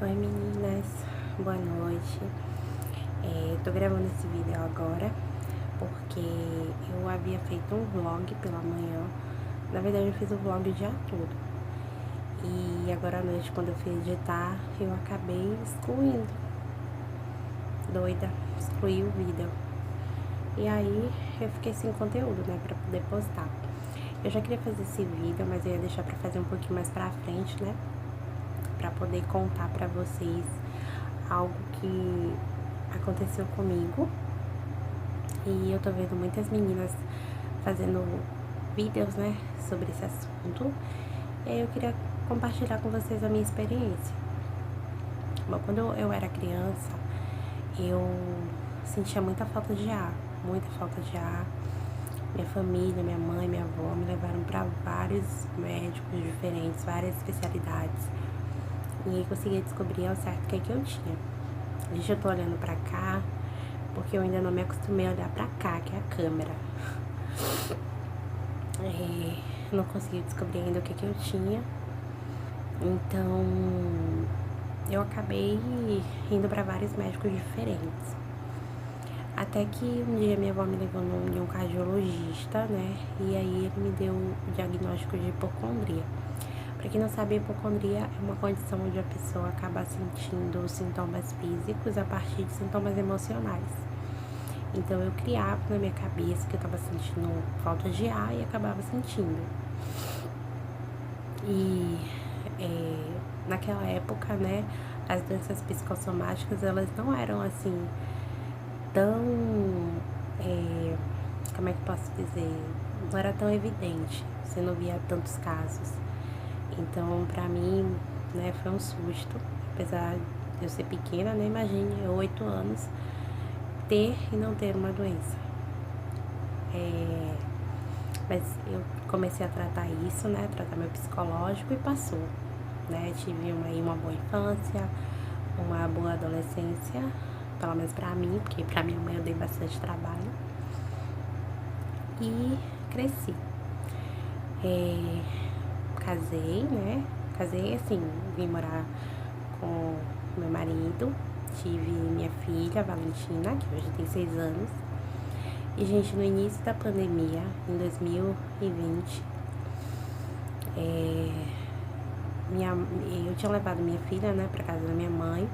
Oi meninas, boa noite. Tô gravando esse vídeo agora porque eu havia feito um vlog pela manhã. Na verdade eu fiz o vlog o dia todo. E agora à noite, quando eu fui editar, eu acabei excluindo. Doida, excluí o vídeo. E aí eu fiquei sem conteúdo, né, pra poder postar. Eu já queria fazer esse vídeo, mas eu ia deixar pra fazer um pouquinho mais pra frente, né? Pra poder contar pra vocês algo que aconteceu comigo. E eu tô vendo muitas meninas fazendo vídeos, né, sobre esse assunto. E aí eu queria compartilhar com vocês a minha experiência. Bom, quando eu era criança, eu sentia muita falta de ar, muita falta de ar. Minha família, minha mãe, minha avó me levaram pra vários médicos diferentes, várias especialidades. E consegui descobrir ao certo o que eu tinha. Hoje eu tô olhando pra cá, porque eu ainda não me acostumei a olhar pra cá, que é a câmera. Não consegui descobrir ainda o que eu tinha. Então, eu acabei indo pra vários médicos diferentes. Até que um dia minha avó me levou em um cardiologista, né? E aí ele me deu o diagnóstico de hipocondria. Pra quem não sabe, a hipocondria é uma condição onde a pessoa acaba sentindo sintomas físicos a partir de sintomas emocionais. Então eu criava na minha cabeça que eu tava sentindo falta de ar e acabava sentindo. E naquela época, né, as doenças psicossomáticas, elas não eram assim tão, como é que eu posso dizer, não era tão evidente, você não via tantos casos. Então, pra mim, né, foi um susto, apesar de eu ser pequena, né, imagine, 8 anos, ter e não ter uma doença. Mas eu comecei a tratar isso, né, tratar meu psicológico e passou, né, tive uma boa infância, uma boa adolescência, pelo menos pra mim, porque pra minha mãe eu dei bastante trabalho, e cresci. Casei, né, casei assim, vim morar com meu marido, tive minha filha, Valentina, que hoje tem 6 anos, e gente, no início da pandemia, em 2020, eu tinha levado minha filha, né, pra casa da minha mãe.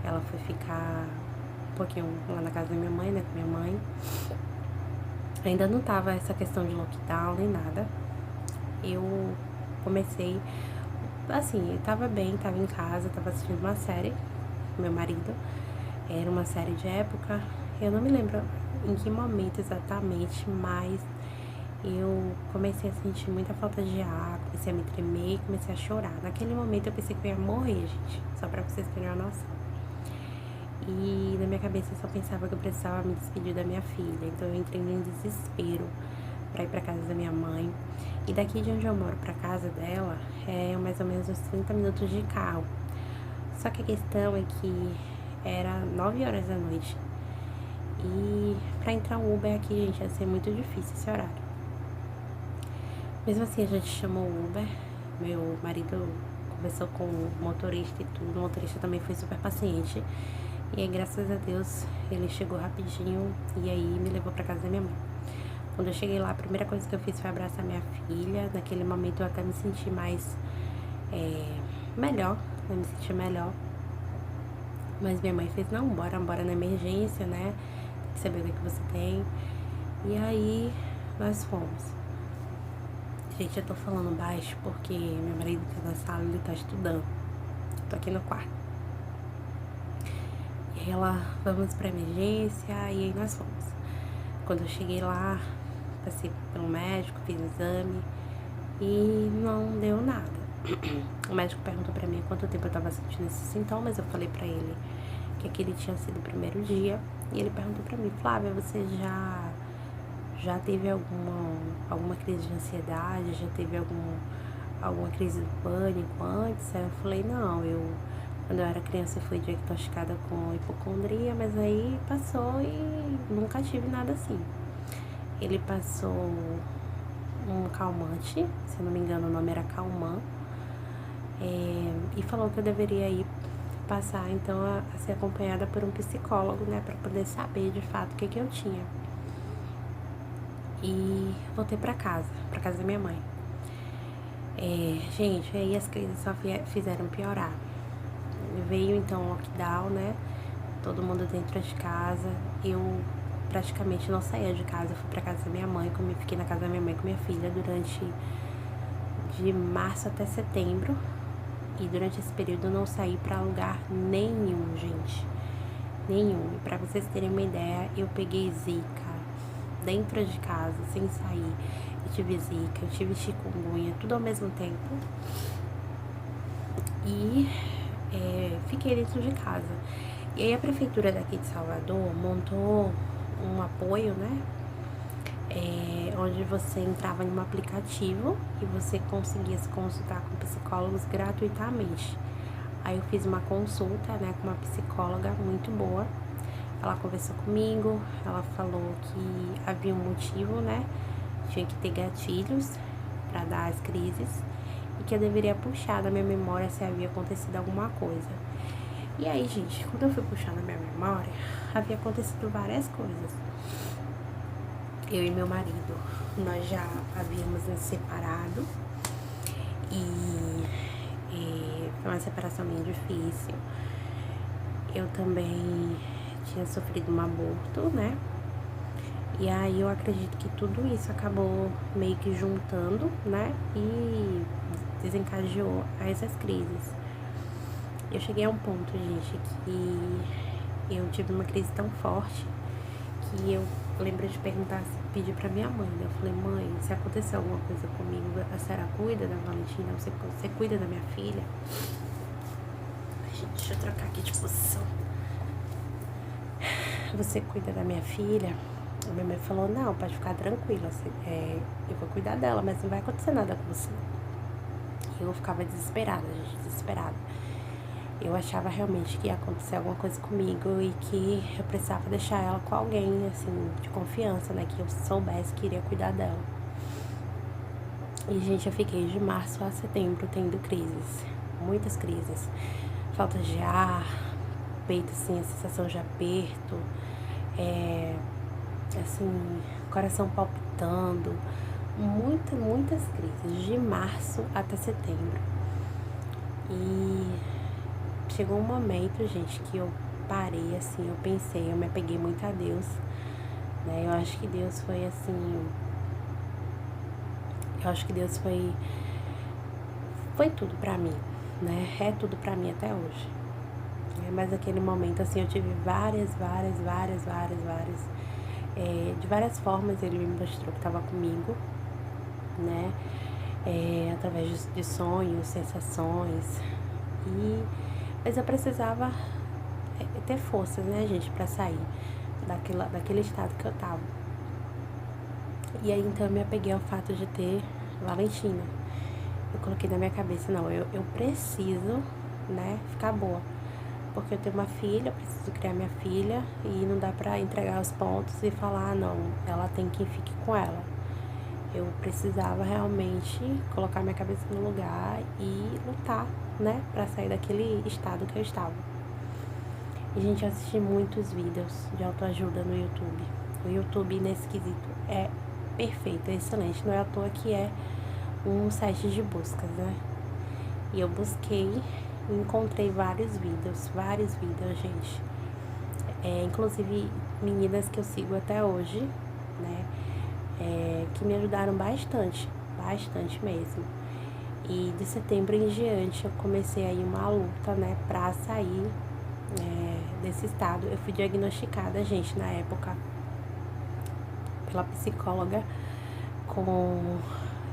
Ela foi ficar um pouquinho lá na casa da minha mãe, né, com minha mãe. Ainda não tava essa questão de lockdown nem nada. Eu comecei, assim, eu tava bem, tava em casa, tava assistindo uma série com meu marido. Era uma série de época, eu não me lembro em que momento exatamente, mas eu comecei a sentir muita falta de ar, comecei a me tremer e comecei a chorar. Naquele momento eu pensei que eu ia morrer, gente, só pra vocês terem uma noção. E na minha cabeça eu só pensava que eu precisava me despedir da minha filha. Então eu entrei em desespero pra ir pra casa da minha mãe. E daqui de onde eu moro pra casa dela é mais ou menos uns 30 minutos de carro. Só que a questão é que era 9 horas da noite. E pra entrar um Uber aqui, gente, ia ser muito difícil esse horário. Mesmo assim, a gente chamou o Uber. Meu marido conversou com o motorista e tudo. O motorista também foi super paciente. E aí, graças a Deus, ele chegou rapidinho e aí me levou pra casa da minha mãe. Quando eu cheguei lá, a primeira coisa que eu fiz foi abraçar minha filha. Naquele momento eu até me senti mais melhor, eu me senti melhor. Mas minha mãe fez, não, bora na emergência, né? Tem que saber o que você tem. E aí, nós fomos. Gente, eu tô falando baixo porque meu marido tá na sala, ele tá estudando. Tô aqui no quarto. E aí ela, vamos pra emergência, e aí nós fomos. Quando eu cheguei lá, passei pelo médico, fiz exame e não deu nada. O médico perguntou pra mim quanto tempo eu tava sentindo esses sintomas, eu falei pra ele que aquele tinha sido o primeiro dia. E ele perguntou pra mim, Flávia, você já teve alguma crise de ansiedade, já teve alguma crise do pânico antes? Aí eu falei, não, quando eu era criança eu fui diagnosticada com hipocondria, mas aí passou e nunca tive nada assim. Ele passou um calmante, se eu não me engano o nome era Calman, e falou que eu deveria ir passar então a ser acompanhada por um psicólogo, né, para poder saber de fato o que eu tinha. E voltei para casa da minha mãe. Gente, aí as crises só fizeram piorar. Veio então o lockdown, né? Todo mundo dentro de casa. Eu praticamente não saía de casa. Eu fui pra casa da minha mãe, fiquei na casa da minha mãe com minha filha durante de março até setembro. E durante esse período eu não saí pra lugar nenhum, gente. Nenhum. E pra vocês terem uma ideia, eu peguei zika dentro de casa, sem sair. Eu tive zika, eu tive chikungunya, tudo ao mesmo tempo. E fiquei dentro de casa. E aí a prefeitura daqui de Salvador montou um apoio, né? Onde você entrava em um aplicativo e você conseguia se consultar com psicólogos gratuitamente. Aí eu fiz uma consulta, né, com uma psicóloga muito boa. Ela conversou comigo, ela falou que havia um motivo, né? Tinha que ter gatilhos para dar as crises e que eu deveria puxar da minha memória se havia acontecido alguma coisa. E aí, gente, quando eu fui puxar na minha memória, havia acontecido várias coisas. Eu e meu marido, nós já havíamos nos separado e foi uma separação bem difícil. Eu também tinha sofrido um aborto, né? E aí eu acredito que tudo isso acabou meio que juntando, né? E desencadeou essas crises. Eu cheguei a um ponto, gente, que eu tive uma crise tão forte que eu lembro de pedir pra minha mãe, né? Eu falei, mãe, se acontecer alguma coisa comigo, a senhora cuida da Valentina? Você cuida da minha filha? Gente, deixa eu trocar aqui de posição. Você cuida da minha filha? A minha mãe falou, não, pode ficar tranquila, eu vou cuidar dela, mas não vai acontecer nada com você. E eu ficava desesperada, gente, desesperada. Eu achava realmente que ia acontecer alguma coisa comigo e que eu precisava deixar ela com alguém, assim, de confiança, né? Que eu soubesse que iria cuidar dela. E, gente, eu fiquei de março a setembro tendo crises, muitas crises. Falta de ar, peito, assim, a sensação de aperto, assim, coração palpitando. Muitas crises, de março até setembro. E chegou um momento, gente, que eu parei, assim, eu pensei, eu me apeguei muito a Deus, né? Eu acho que Deus foi, assim... Eu acho que Deus foi tudo pra mim, né? É tudo pra mim até hoje. Mas naquele momento, assim, eu tive várias... de várias formas ele me mostrou que tava comigo, né? Através de sonhos, sensações. Mas eu precisava ter forças, né, gente, pra sair daquele estado que eu tava. E aí, então, eu me apeguei ao fato de ter Valentina. Eu coloquei na minha cabeça, não, eu preciso, né, ficar boa. Porque eu tenho uma filha, eu preciso criar minha filha e não dá pra entregar os pontos e falar, não, ela tem quem fique com ela. Eu precisava realmente colocar minha cabeça no lugar e lutar, né, pra sair daquele estado que eu estava. E, gente, eu assisti muitos vídeos de autoajuda no YouTube. O YouTube, nesse quesito, é perfeito, é excelente. Não é à toa que é um site de buscas, né? E eu busquei e encontrei vários vídeos, gente. Inclusive, meninas que eu sigo até hoje, né? Que me ajudaram bastante mesmo. E de setembro em diante eu comecei aí uma luta, né, pra sair desse estado. Eu fui diagnosticada, gente, na época, pela psicóloga com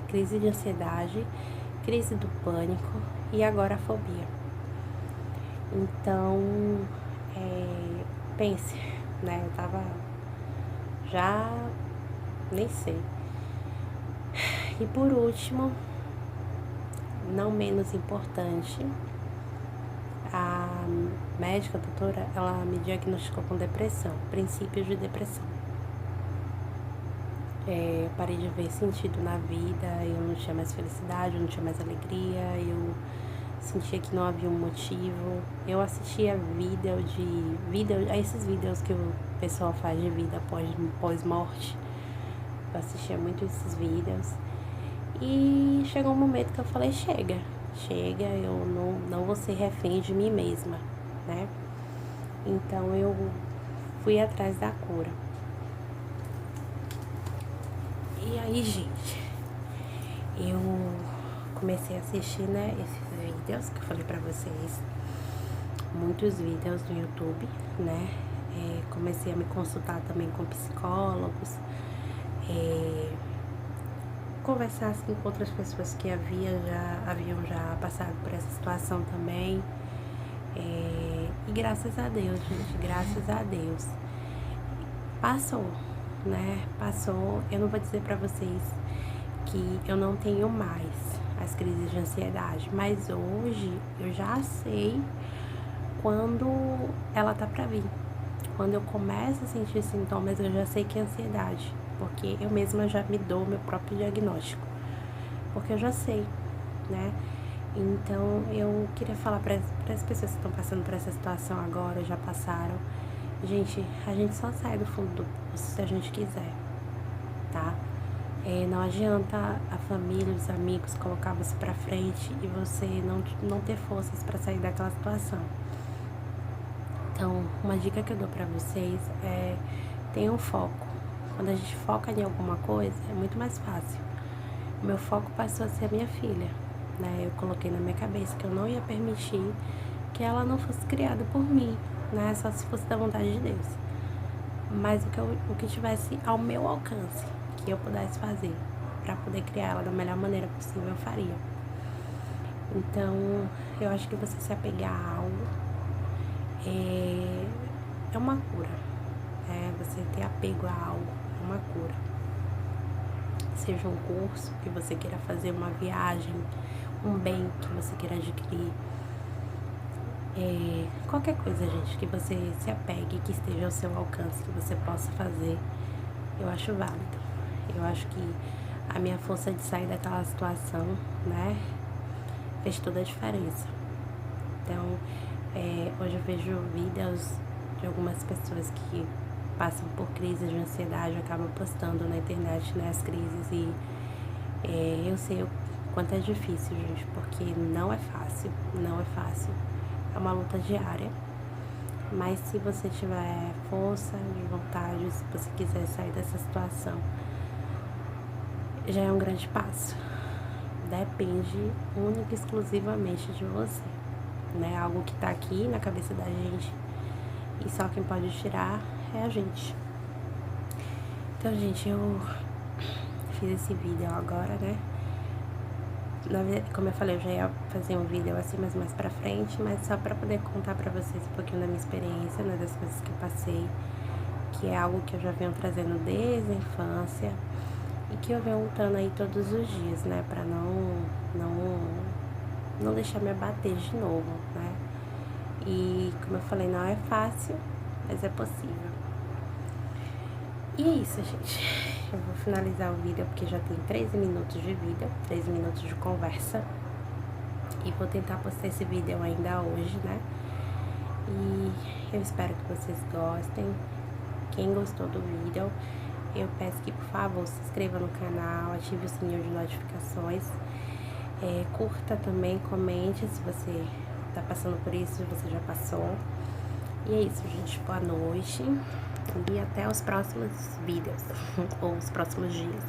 crise de ansiedade, crise do pânico e agora fobia. Então, pense, né, eu tava já, nem sei. E por último, não menos importante, a médica, a doutora, ela me diagnosticou com depressão, princípios de depressão. Eu parei de ver sentido na vida, eu não tinha mais felicidade, eu não tinha mais alegria, eu sentia que não havia um motivo. Eu assistia esses vídeos que o pessoal faz de vida pós-morte. Eu assistia muito esses vídeos. E chegou um momento que eu falei, chega, eu não vou ser refém de mim mesma, né? Então eu fui atrás da cura. E aí, gente, eu comecei a assistir, né, esses vídeos que eu falei pra vocês, muitos vídeos no YouTube, né? Comecei a me consultar também com psicólogos, conversar assim com outras pessoas que haviam já passado por essa situação também. E graças a Deus, gente, graças a Deus, passou, né? Passou. Eu não vou dizer pra vocês que eu não tenho mais as crises de ansiedade, mas hoje eu já sei quando ela tá pra vir. Quando eu começo a sentir sintomas, eu já sei que é ansiedade, porque eu mesma já me dou meu próprio diagnóstico, porque eu já sei, né? Então, eu queria falar para as pessoas que estão passando por essa situação agora, já passaram. Gente, a gente só sai do fundo do poço se a gente quiser, tá? Não adianta a família, os amigos colocar você pra frente e você não ter forças para sair daquela situação. Então, uma dica que eu dou pra vocês é tenham um foco. Quando a gente foca em alguma coisa, é muito mais fácil. O meu foco passou a ser a minha filha, né? Eu coloquei na minha cabeça que eu não ia permitir que ela não fosse criada por mim, né? Só se fosse da vontade de Deus. Mas o que tivesse ao meu alcance, que eu pudesse fazer pra poder criar ela da melhor maneira possível, eu faria. Então, eu acho que você se apegar a algo é uma cura. Você ter apego a algo é uma cura. Seja um curso que você queira fazer, uma viagem, um bem que você queira adquirir, qualquer coisa, gente, que você se apegue, que esteja ao seu alcance, que você possa fazer, eu acho válido. Eu acho que a minha força de sair daquela situação, né, fez toda a diferença. Então, hoje eu vejo vídeos de algumas pessoas que passam por crises de ansiedade, acabam postando na internet, né, as crises, e eu sei o quanto é difícil, gente, porque não é fácil, é uma luta diária, mas se você tiver força de vontade, se você quiser sair dessa situação, já é um grande passo. Depende única e exclusivamente de você, né, algo que tá aqui na cabeça da gente, e só quem pode tirar é a gente. Então, gente, eu fiz esse vídeo agora, né? Como eu falei, eu já ia fazer um vídeo assim, mas mais pra frente, mas só pra poder contar pra vocês um pouquinho da minha experiência, né? Das coisas que eu passei, que é algo que eu já venho trazendo desde a infância e que eu venho lutando aí todos os dias, né? Pra não deixar me abater de novo, né? E, como eu falei, não é fácil, mas é possível. E é isso, gente. Eu vou finalizar o vídeo porque já tem 13 minutos de vídeo, 13 minutos de conversa. E vou tentar postar esse vídeo ainda hoje, né? E eu espero que vocês gostem. Quem gostou do vídeo, eu peço que, por favor, se inscreva no canal, ative o sininho de notificações. Curta também, comente se você tá passando por isso, se você já passou. E é isso, gente. Boa noite. E até os próximos vídeos, ou os próximos dias.